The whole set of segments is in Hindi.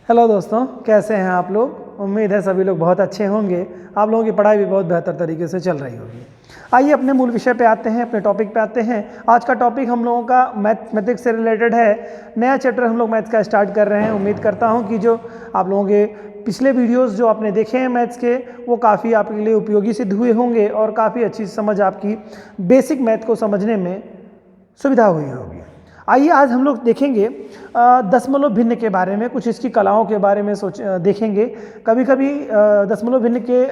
हेलो दोस्तों, कैसे हैं आप लोग। उम्मीद है सभी लोग बहुत अच्छे होंगे। आप लोगों की पढ़ाई भी बहुत बेहतर तरीके से चल रही होगी। आइए अपने मूल विषय पे आते हैं, अपने टॉपिक पे आते हैं। आज का टॉपिक हम लोगों का मैथमेटिक्स से रिलेटेड है। नया चैप्टर हम लोग मैथ्स का स्टार्ट कर रहे हैं। उम्मीद करता हूँ कि जो आप लोगों के पिछले वीडियोस जो आपने देखे हैं मैथ्स के, वो काफ़ी आपके लिए उपयोगी सिद्ध हुए होंगे और काफ़ी अच्छी समझ आपकी बेसिक मैथ को समझने में सुविधा हुई होगी। आइए आज हम लोग देखेंगे दशमलव भिन्न के बारे में, कुछ इसकी कलाओं के बारे में देखेंगे। कभी कभी दशमलव भिन्न के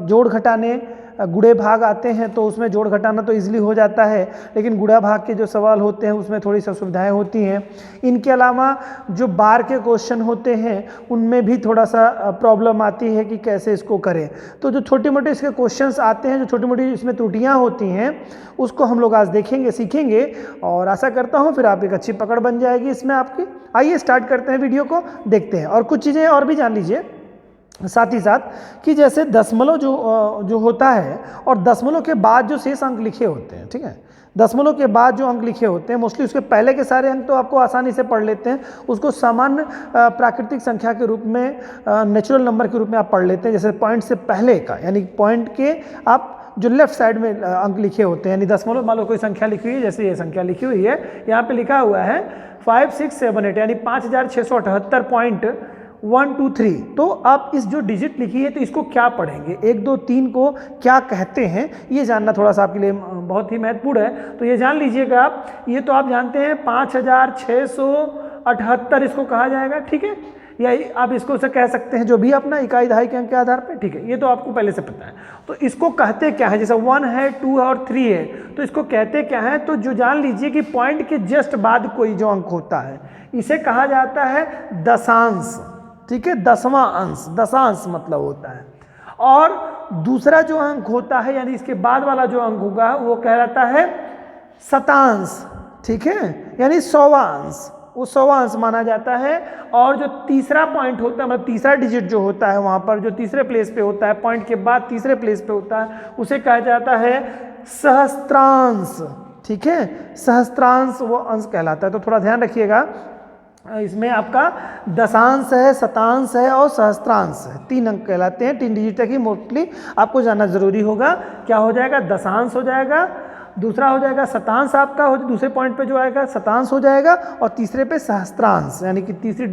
जोड़ घटाने गुणे भाग आते हैं तो उसमें जोड़ घटाना तो इजीली हो जाता है, लेकिन गुणा भाग के जो सवाल होते हैं उसमें थोड़ी सी असुविधाएं होती हैं। इनके अलावा जो बार के क्वेश्चन होते हैं उनमें भी थोड़ा सा प्रॉब्लम आती है कि कैसे इसको करें। तो जो छोटे मोटे इसके क्वेश्चंस आते हैं, जो छोटी मोटी इसमें त्रुटियां होती हैं, उसको हम लोग आज देखेंगे, सीखेंगे और आशा करता हूँ फिर आप एक अच्छी पकड़ बन जाएगी इसमें आपकी। आइए स्टार्ट करते हैं, वीडियो को देखते हैं और कुछ चीज़ें और भी जान लीजिए साथ ही साथ कि जैसे दशमलव जो होता है और दशमलव के बाद जो शेष अंक लिखे होते हैं, ठीक है, दशमलव के बाद जो अंक लिखे होते हैं मोस्टली उसके पहले के सारे अंक तो आपको आसानी से पढ़ लेते हैं, उसको सामान्य प्राकृतिक संख्या के रूप में, नेचुरल नंबर के रूप में आप पढ़ लेते हैं। जैसे पॉइंट से पहले का यानी पॉइंट के आप जो लेफ्ट साइड में अंक लिखे होते हैं, यानी दशमलव मान लो कोई संख्या लिखी हुई है, जैसे ये संख्या लिखी हुई है, यहाँ पे लिखा हुआ है 5678 यानी 5678.123। तो आप इस जो डिजिट लिखी है तो इसको क्या पढ़ेंगे, 1 2 3 को क्या कहते हैं, ये जानना थोड़ा सा आपके लिए बहुत ही महत्वपूर्ण है। तो ये जान लीजिएगा आप, ये तो आप जानते हैं 5678 इसको कहा जाएगा, ठीक है, या आप इसको से कह सकते हैं जो भी अपना इकाई दहाई के अंक के आधार पर, ठीक है, ये तो आपको पहले से पता है। तो इसको कहते क्या है, जैसे 1 है, 2 है और 3 है, तो इसको कहते क्या है, तो जो जान लीजिए कि पॉइंट के जस्ट बाद कोई जो अंक होता है इसे कहा जाता है दशांश, ठीक है, 10वां अंश, दशांश मतलब होता है। और दूसरा जो अंक होता है यानी इसके बाद वाला जो अंक होगा वो कहलाता है शतांश, ठीक है, यानी 100वां अंश, वो 100वां अंश माना जाता है। और जो तीसरा पॉइंट होता है, मतलब तीसरा डिजिट जो होता है वहां पर जो तीसरे प्लेस पे होता है, पॉइंट के बाद तीसरे प्लेस पे होता है, उसे कहा जाता है सहस्त्रांश, ठीक है, सहस्त्रांश वो अंश कहलाता है। तो थोड़ा ध्यान रखिएगा, इसमें आपका दशांश है, शतांश है और सहस्त्रांश है, 3 अंक कहलाते हैं। 3 डिजिट तक ही मोस्टली आपको जानना जरूरी होगा। क्या हो जाएगा, दशांश हो जाएगा, दूसरा हो जाएगा शतांश, आपका हो दूसरे पॉइंट पे जो आएगा शतांश हो जाएगा, और तीसरे पे सहस्त्रांश, यानी कि तीसरी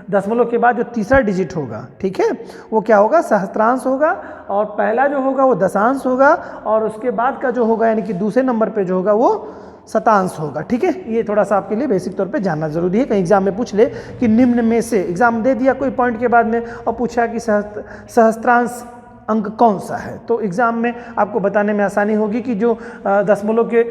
दशमलव के बाद जो तीसरा डिजिट होगा, ठीक है, वो क्या होगा, सहस्त्रांश होगा। और पहला जो होगा वो दशांश होगा और उसके बाद का जो होगा यानी कि दूसरे नंबर पे जो होगा वो शतांश होगा, ठीक है। ये थोड़ा सा आपके लिए बेसिक तौर पे जानना जरूरी है। कहीं एग्जाम में पूछ ले कि निम्न में से, एग्जाम दे दिया कोई पॉइंट के बाद में और पूछा कि सहस्त्रांश अंक कौन सा है, तो एग्जाम में आपको बताने में आसानी होगी कि जो दशमलव के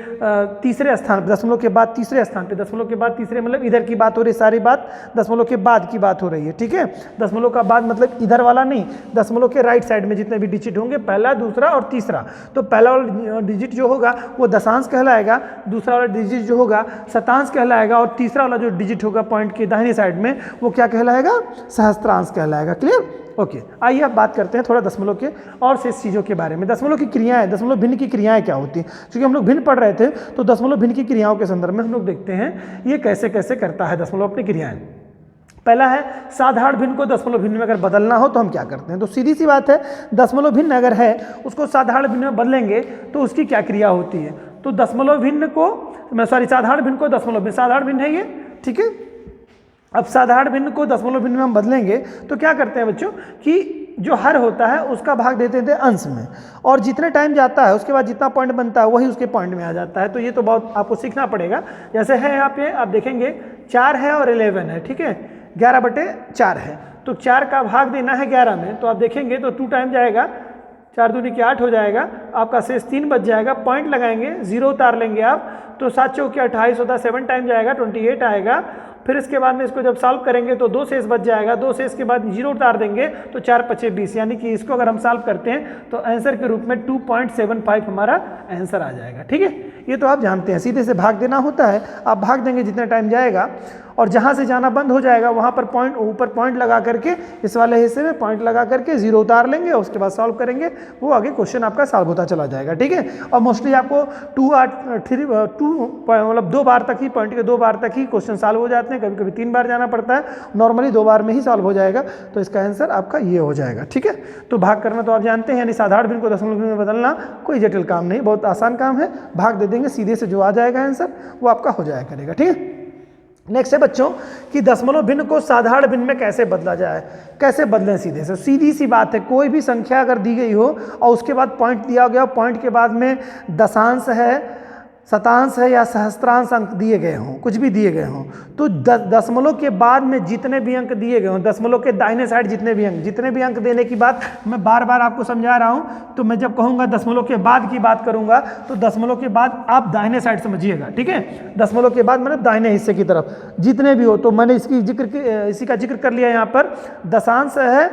तीसरे स्थान, दशमलव के बाद तीसरे स्थान पे, दशमलव के बाद तीसरे मतलब इधर की बात हो रही, सारी बात दशमलव के बाद की बात हो रही है, ठीक है। दशमलव का बाद मतलब इधर वाला नहीं, दशमलव के राइट साइड में जितने भी डिजिट होंगे, पहला, दूसरा और तीसरा, तो पहला वाला डिजिट जो होगा वो दशांश कहलाएगा, दूसरा वाला डिजिट जो होगा शतांश कहलाएगा और तीसरा वाला जो डिजिट होगा पॉइंट के दाहिने साइड में वो क्या कहलाएगा, सहस्त्रांश कहलाएगा। Clear, okay. आइए अब बात करते हैं थोड़ा दशमलव के और शेष चीज़ों के बारे में। दशमलव की क्रियाएं, दशमलव भिन्न की क्रियाएं क्या होती हैं, क्योंकि हम लोग भिन्न पढ़ रहे थे तो दशमलव भिन्न की क्रियाओं के संदर्भ में हम लोग देखते हैं ये कैसे कैसे करता है दशमलव अपनी क्रियाएं। पहला है साधारण भिन्न को दशमलव भिन्न में अगर बदलना हो तो हम क्या करते हैं, तो सीधी सी बात है, दशमलव भिन्न अगर है उसको साधारण भिन्न में बदलेंगे तो उसकी क्या क्रिया होती है। तो दशमलव भिन्न को, साधारण भिन्न को दशमलव भिन्न, साधारण भिन्न है ये, ठीक है। अब साधारण भिन्न को दशमलव भिन्न में हम बदलेंगे तो क्या करते हैं बच्चों कि जो हर होता है उसका भाग देते थे अंश में, और जितने टाइम जाता है उसके बाद जितना पॉइंट बनता है वही उसके पॉइंट में आ जाता है। तो ये तो बहुत आपको सीखना पड़ेगा। जैसे है यहाँ पे आप देखेंगे 4 है और 11 है, ठीक है, 11/4 है, तो 4 का भाग देना है 11 में, तो आप देखेंगे तो 2 टाइम जाएगा, 4 दूनी के 8 हो जाएगा, आपका शेष 3 बच जाएगा, पॉइंट लगाएंगे, 0 उतार लेंगे आप, तो 7 चौके 28 होता है, 7 टाइम जाएगा, 28 आएगा। फिर इसके बाद में इसको जब सॉल्व करेंगे तो 2 शेष बच जाएगा, 2 शेष के बाद 0 उतार देंगे तो 4 5 20, यानी कि इसको अगर हम सॉल्व करते हैं तो आंसर के रूप में 2.75 हमारा आंसर आ जाएगा, ठीक है। ये तो आप जानते हैं, सीधे से भाग देना होता है, आप भाग देंगे जितना टाइम जाएगा। और जहाँ से जाना बंद हो जाएगा वहाँ पर पॉइंट, ऊपर पॉइंट लगा करके इस वाले हिस्से में पॉइंट लगा करके 0 उतार लेंगे, उसके बाद सॉल्व करेंगे, वो आगे क्वेश्चन आपका सॉल्व होता चला जाएगा। ठीक है, और मोस्टली आपको 2 बार तक ही, पॉइंट के 2 बार तक ही क्वेश्चन सॉल्व हो जाते हैं, कभी कभी 3 बार जाना पड़ता है, नॉर्मली 2 बार में ही सॉल्व हो जाएगा। तो इसका आंसर आपका ये हो जाएगा। ठीक है, तो भाग करना तो आप जानते हैं, यानी साधारण भिन्न को दशमलव भिन्न में बदलना कोई जटिल काम नहीं, बहुत आसान काम है। भाग दे देंगे, सीधे से जो आ जाएगा आंसर वो आपका हो जाया करेगा। ठीक है, नेक्स्ट है बच्चों कि दशमलव भिन्न को साधारण भिन्न में कैसे बदला जाए। कैसे बदलें सीधे से, सीधी सी बात है, कोई भी संख्या अगर दी गई हो और उसके बाद पॉइंट दिया गया, पॉइंट के बाद में दशांश है, शतांश है या सहस्त्रांश अंक दिए गए हों, कुछ भी दिए गए हों, तो दशमलव के बाद में जितने भी अंक दिए गए हों, दशमलव के दाहिने साइड जितने भी अंक देने की बात मैं बार बार आपको समझा रहा हूं। तो मैं जब कहूंगा दशमलव के बाद की बात करूंगा तो दशमलव के बाद आप दाहिने साइड समझिएगा। ठीक है, दशमलव के बाद मैंने दाहिने हिस्से की तरफ जितने भी हो, तो मैंने इसी का जिक्र कर लिया यहाँ पर, दशांश है,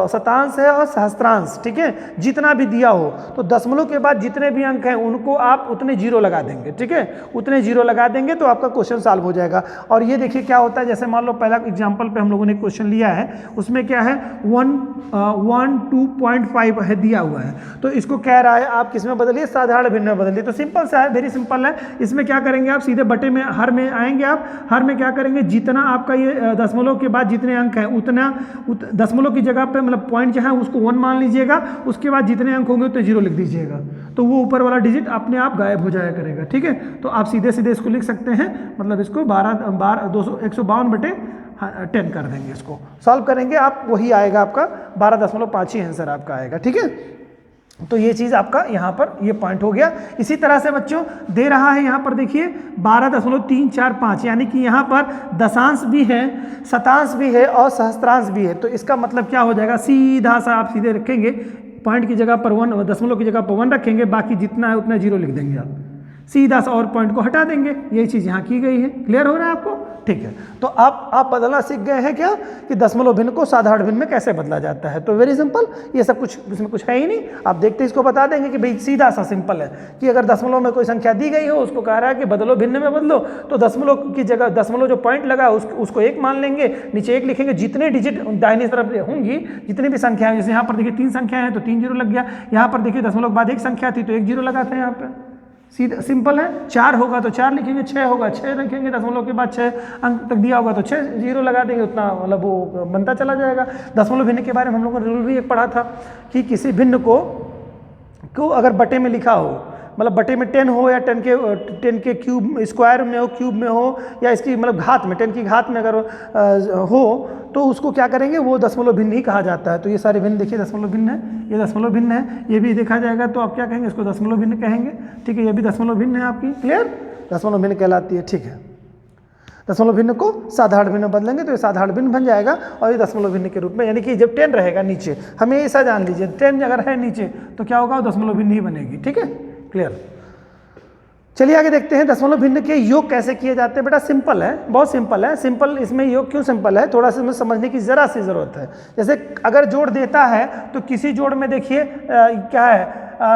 शतांश है और सहस्त्रांश। ठीक है, जितना भी दिया हो तो दशमलव के बाद जितने भी अंक हैं उनको आप उतने 0 लगा देंगे। ठीक है, उतने 0 लगा देंगे तो आपका क्वेश्चन सॉल्व हो जाएगा। और ये देखिए क्या होता है, जैसे मान लो पहला एग्जांपल पे हम लोगों ने क्वेश्चन लिया है, उसमें क्या है 112.5 है दिया हुआ है, तो इसको कह रहा है आप किस में बदलिए, साधारण भिन्न में बदलिए। तो सिंपल सा है, वेरी सिंपल है। इसमें क्या करेंगे आप, सीधे बटे में हर में आएंगे, आप हर में क्या करेंगे, जितना आपका ये दशमलव के बाद जितने अंक हैं उतना दशमलव की जगह पे मतलब पॉइंट जहाँ है उसको 1 मान लीजिएगा, उसके बाद जितने अंक होंगे उतने 0 लिख दीजिएगा, तो वो ऊपर वाला डिजिट अपने आप गायब हो जाएगा करेगा। ठीक है, तो आप सीधे सीधे इसको लिख सकते हैं, मतलब इसको 152 कर देंगे, इसको सॉल्व करेंगे आप, वही आएगा आपका 12.5 ही आंसर आपका आएगा। ठीक है, तो ये चीज़ आपका यहाँ पर ये पॉइंट हो गया। इसी तरह से बच्चों दे रहा है यहाँ पर देखिए 12.345, यानी कि यहाँ पर दशांश भी है, शतांश भी है और सहस्त्रांश भी है। तो इसका मतलब क्या हो जाएगा, सीधा सा आप सीधे रखेंगे, पॉइंट की जगह पर 1, दशमलव की जगह पर 1 रखेंगे, बाकी जितना है उतना 0 लिख देंगे आप, सीधा सा, और पॉइंट को हटा देंगे। यही चीज़ यहाँ की गई है। क्लियर हो रहा है आपको? ठीक है, तो आप बदलना सीख गए हैं क्या, कि दशमलव भिन्न को साधारण भिन्न में कैसे बदला जाता है। तो वेरी सिंपल, ये सब कुछ इसमें कुछ है ही नहीं, आप देखते इसको बता देंगे कि भाई सीधा सा सिंपल है कि अगर दशमलव में कोई संख्या दी गई हो, उसको कह रहा है कि बदलो भिन्न में बदलो, तो दशमलव की जगह दशमलव जो पॉइंट लगा उसको 1 मान लेंगे, नीचे 1 लिखेंगे, जितने डिजिट दाहिनी तरफ होंगी, जितनी भी संख्या है, जैसे यहाँ पर देखिए 3 संख्याएं हैं तो 3 0 लग गया, यहाँ पर देखिए दशमलव के बाद 1 संख्या थी तो 1 0 लगा था यहाँ पे, सीधा सिंपल है। 4 होगा तो 4 लिखेंगे, 6 होगा 6 रखेंगे, दशमलव के बाद 6 अंक तक दिया होगा तो 6 0 लगा देंगे, उतना मतलब वो बनता चला जाएगा। दशमलव भिन्न के बारे में हम लोगों ने रूल भी एक पढ़ा था कि किसी भिन्न को अगर बटे में लिखा हो, मतलब बटे में 10 हो या 10 के क्यूब स्क्वायर में हो, क्यूब में हो, या इसकी मतलब घात में 10 की घात में अगर हो, तो उसको क्या करेंगे, वो दशमलव भिन्न ही कहा जाता है। तो ये सारे भिन्न देखिए दशमलव भिन्न है, ये दशमलव भिन्न है, ये भी देखा जाएगा तो आप क्या कहेंगे, इसको दशमलव भिन्न कहेंगे। ठीक है, ये भी दशमलव भिन्न है आपकी, क्लियर, दशमलव भिन्न कहलाती है। ठीक है, दशमलव भिन्न को साधारण भिन्न बदलेंगे तो ये साधारण भिन्न बन जाएगा, और ये दशमलव भिन्न के रूप में, यानी कि जब 10 रहेगा नीचे, हमें ऐसा जान लीजिए 10 अगर है नीचे तो क्या होगा, वो दशमलव भिन्न ही बनेगी। ठीक है, क्लियर। चलिए आगे देखते हैं दशमलव भिन्न के योग कैसे किए जाते हैं। बेटा सिंपल है, बहुत सिंपल है। सिंपल इसमें योग क्यों सिंपल है, थोड़ा सा इसमें समझने की ज़रा सी ज़रूरत है। जैसे अगर जोड़ देता है तो किसी जोड़ में देखिए क्या है,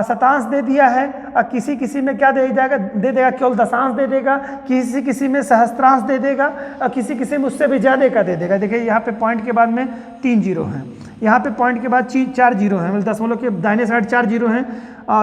शतांश दे दिया है, और किसी में क्या दे देगा केवल दशांश दे देगा, किसी में सहस्त्रांश दे देगा, और किसी में उससे भी ज़्यादा का दे देगा। देखिए यहाँ पे पॉइंट के बाद में 3 0 हैं, यहाँ पे पॉइंट के बाद 4 0 हैं, मतलब दशमलव के दाहिने साइड 4 0 हैं,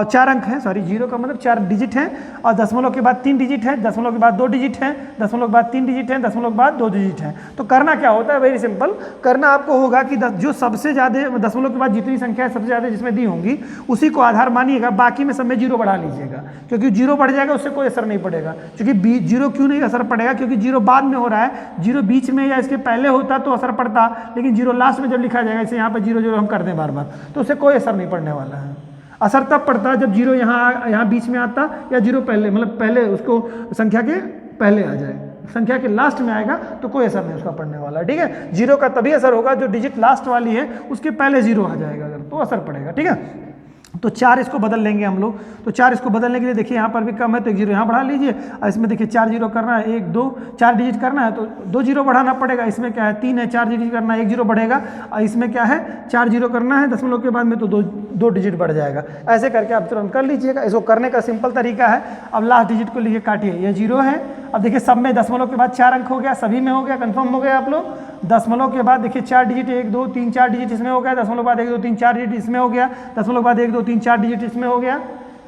4 अंक हैं, सॉरी 0 का मतलब 4 डिजिट हैं, और दशमलव के बाद 3 डिजिट है, दशमलव के बाद 2 डिजिट हैं, दशमलव के बाद 3 डिजिट हैं, दशमलव के बाद 2 डिजिट हैं। तो करना क्या होता है, वेरी सिंपल, करना आपको होगा कि जो सबसे ज़्यादा दशमलव के बाद जितनी संख्या सबसे ज़्यादा जिसमें दी होंगी उसी को आधार मानिएगा, बाकी में सब में 0 बढ़ा लीजिएगा, क्योंकि 0 बढ़ जाएगा उससे कोई असर नहीं पड़ेगा। क्योंकि 0 क्यों नहीं असर पड़ेगा, क्योंकि 0 बाद में हो रहा है, 0 बीच में या इसके पहले होता तो असर पड़ता, लेकिन 0 लास्ट में जब लिखा जाएगा, इसे यहाँ पर 0 0 हम कर दें बार बार, तो उससे कोई असर नहीं पड़ने वाला है। असर तब पड़ता है जब 0 यहाँ बीच में आता, या 0 पहले, मतलब पहले उसको संख्या के पहले आ जाए, संख्या के लास्ट में आएगा तो कोई असर नहीं उसका पड़ने वाला है। ठीक है, 0 का तभी असर होगा जो डिजिट लास्ट वाली है उसके पहले 0 आ जाएगा अगर, तो असर पड़ेगा। ठीक है, तो 4 इसको बदल लेंगे हम लोग। तो 4 इसको बदलने के लिए देखिए यहाँ पर भी कम है तो 1 0 यहाँ बढ़ा लीजिए, और इसमें देखिए 4 0 करना है, 1 2 4 डिजिट करना है तो 2 0 बढ़ाना पड़ेगा। इसमें क्या है 3 है, 4 डिजिट करना है, 1 0 बढ़ेगा, और इसमें क्या है 4 0 करना है दशमलव के बाद में तो 2 डिजिट बढ़ जाएगा। ऐसे करके आप तुरंत कर लीजिएगा। इसको करने का सिंपल तरीका है, अब लास्ट डिजिट को लिए काटिए, ये 0 है अब देखिए सब में दशमलव के बाद 4 अंक हो गया, सभी में हो गया, कंफर्म हो गया आप लोग। दशमलव के बाद देखिए 4 डिजिट 1 2 3 4 डिजिट इसमें हो गया, दशमलव के बाद 1 2 3 4 डिजिट इसमें हो गया, दशमलव के बाद 1 2 3 4 डिजिट इसमें हो गया,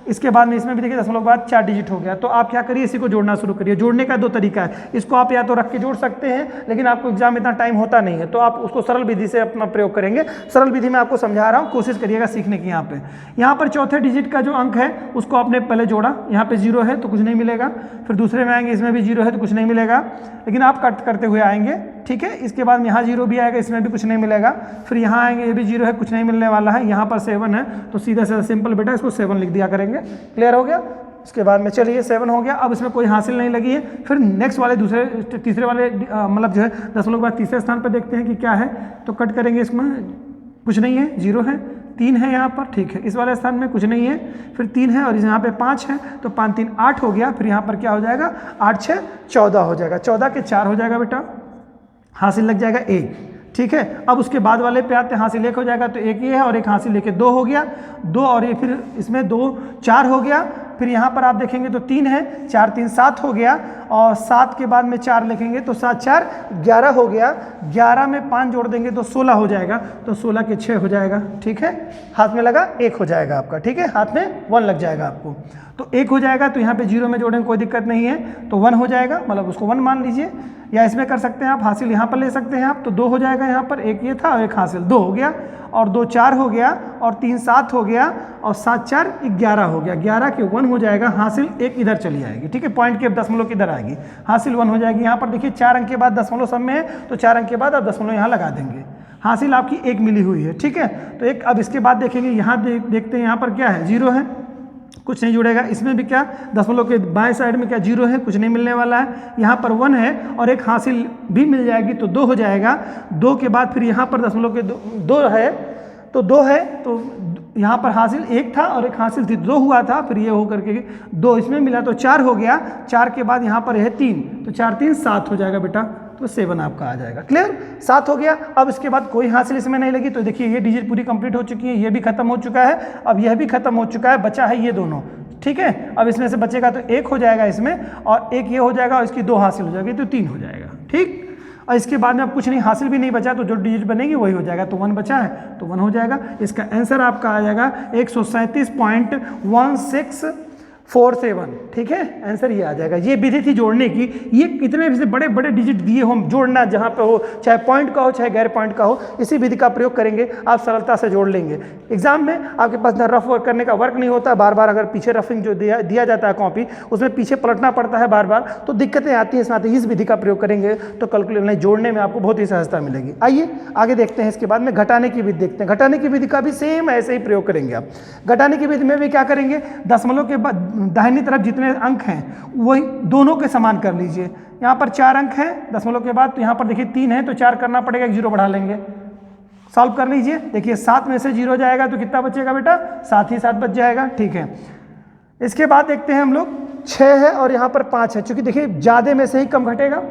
इसके बाद में इसमें भी देखिए दशमलव के बाद 4 डिजिट हो गया। तो आप क्या करिए, इसी को जोड़ना शुरू करिए। जोड़ने का 2 तरीका है, इसको आप या तो रख के जोड़ सकते हैं, लेकिन आपको एग्जाम में इतना टाइम होता नहीं है, तो आप उसको सरल विधि से अपना प्रयोग करेंगे। सरल विधि में आपको समझा रहा हूँ, कोशिश करिएगा सीखने की। यहाँ पर चौथे डिजिट का जो अंक है उसको आपने पहले जोड़ा, यहाँ पे 0 है तो कुछ नहीं मिलेगा, फिर दूसरे में आएंगे इसमें भी 0 है तो कुछ नहीं मिलेगा, लेकिन आप कट करते हुए आएंगे, ठीक है। इसके बाद यहाँ 0 भी आएगा, इसमें भी कुछ नहीं मिलेगा, फिर यहाँ आएंगे ये भी 0 है, कुछ नहीं मिलने वाला है, यहाँ पर 7 है तो सीधा सीधा सिंपल बेटा इसको 7 लिख दिया करेंगे। क्लियर हो गया? इसके बाद में चलिए 7 हो गया, अब इसमें कोई हासिल नहीं लगी है। फिर नेक्स्ट वाले दूसरे तीसरे वाले मतलब जो है दशमलव के बाद तीसरे स्थान पर देखते हैं कि क्या है, तो कट करेंगे, इसमें कुछ नहीं है, 0 है, 3 है यहाँ पर, ठीक है। इस वाले स्थान में कुछ नहीं है, फिर 3 है और यहाँ पे 5 है, तो 5 3 8 हो गया, फिर यहाँ पर क्या हो जाएगा 8 6 14 हो जाएगा, 14 के 4 हो जाएगा बेटा, हासिल लग जाएगा 1, ठीक है। अब उसके बाद वाले पे आते हैं, हासिल 1 हो जाएगा तो 1 ये है और एक हासिल लेके 2 हो गया, 2 और ये फिर इसमें 2 4 हो गया, फिर यहाँ पर आप देखेंगे तो 3 है, 4 3 7 हो गया, और 7 के बाद में 4 लिखेंगे तो 7 4 11 हो गया, 11 में 5 जोड़ देंगे तो 16 हो जाएगा, तो 16 के 6 हो जाएगा, ठीक है। हाथ में लगा 1 हो जाएगा आपका, ठीक है, हाथ में 1 लग जाएगा आपको, तो 1 हो जाएगा। तो यहाँ पे 0 में जोड़ेंगे कोई दिक्कत नहीं है, तो 1 हो जाएगा, मतलब उसको 1 मान लीजिए, या इसमें कर सकते हैं आप, हासिल यहाँ पर ले सकते हैं आप, तो 2 हो जाएगा, यहाँ पर 1 ये था और 1 हासिल, 2 हो गया, और 2 4 हो गया, और 3 7 हो गया, और 7 4 11 हो गया, 11 के 1 हो जाएगा, हासिल 1 इधर चली आएगी, ठीक है, पॉइंट के दशमलव की इधर आएगी, हासिल 1 हो जाएगी। यहाँ पर देखिए 4 अंक के बाद दशमलव सब में है, तो 4 अंक के बाद आप दशमलव यहाँ लगा देंगे, हासिल आपकी 1 मिली हुई है, ठीक है। तो एक अब इसके बाद देखेंगे, यहाँ देखते हैं यहाँ पर क्या है, 0 है, कुछ नहीं जुड़ेगा, इसमें भी क्या दशमलव के बाएं साइड में क्या 0 है, कुछ नहीं मिलने वाला है, यहाँ पर 1 है और एक हासिल भी मिल जाएगी, तो 2 हो जाएगा, 2 के बाद फिर यहाँ पर दशमलव के 2 है, तो 2 है, तो यहाँ पर हासिल 1 था और एक हासिल थी, 2 हुआ था, फिर ये हो करके 2 इसमें मिला तो 4 हो गया, 4 के बाद यहाँ पर है 3, तो 4 3 7 हो जाएगा बेटा, तो 7 आपका आ जाएगा। क्लियर? 7 हो गया। अब इसके बाद कोई हासिल इसमें नहीं लगी, तो देखिए ये डिजिट पूरी कंप्लीट हो चुकी है, ये भी खत्म हो चुका है, अब यह भी खत्म हो चुका है, बचा है ये दोनों, ठीक है। अब इसमें से बचेगा तो 1 हो जाएगा इसमें, और 1 ये हो जाएगा, और इसकी 2 हासिल हो जाएगी, तो 3 हो जाएगा, ठीक। और इसके बाद में अब कुछ नहीं, हासिल भी नहीं बचा, तो जो डिजिट बनेगी वही हो जाएगा, तो 1 बचा है तो 1 हो जाएगा। इसका आंसर आपका आ जाएगा 137.1647, ठीक है, आंसर ये आ जाएगा। ये विधि थी जोड़ने की, ये इतने से बड़े बड़े डिजिट दिए हो जोड़ना, जहाँ पे हो, चाहे पॉइंट का हो चाहे गैर पॉइंट का हो, इसी विधि का प्रयोग करेंगे, आप सरलता से जोड़ लेंगे। एग्जाम में आपके पास ना रफ वर्क करने का वर्क नहीं होता, बार बार अगर पीछे रफिंग जो दिया जाता है कॉपी, उसमें पीछे पलटना पड़ता है बार बार, तो दिक्कतें आती हैं। साथ ही इस विधि का प्रयोग करेंगे तो कैलकुलेट जोड़ने में आपको बहुत ही सहजता मिलेगी। आइए आगे देखते हैं, इसके बाद में घटाने की विधि देखते हैं। घटाने की विधि का भी सेम ऐसे ही प्रयोग करेंगे आप। घटाने की विधि में भी क्या करेंगे, दशमलव के बाद दाहिनी तरफ जितने अंक हैं वही दोनों के समान कर लीजिए। यहाँ पर 4 अंक हैं दशमलव के बाद, तो यहाँ पर देखिए 3 है, तो 4 करना पड़ेगा, 1 0 बढ़ा लेंगे, सॉल्व कर लीजिए। देखिए 7 में से 0 जाएगा तो कितना बचेगा बेटा, 7 ही 7 बच जाएगा, ठीक है। इसके बाद देखते हैं हम लोग 6 है और यहाँ पर 5 है, चूंकि देखिए ज़्यादा में से ही कम घटेगा,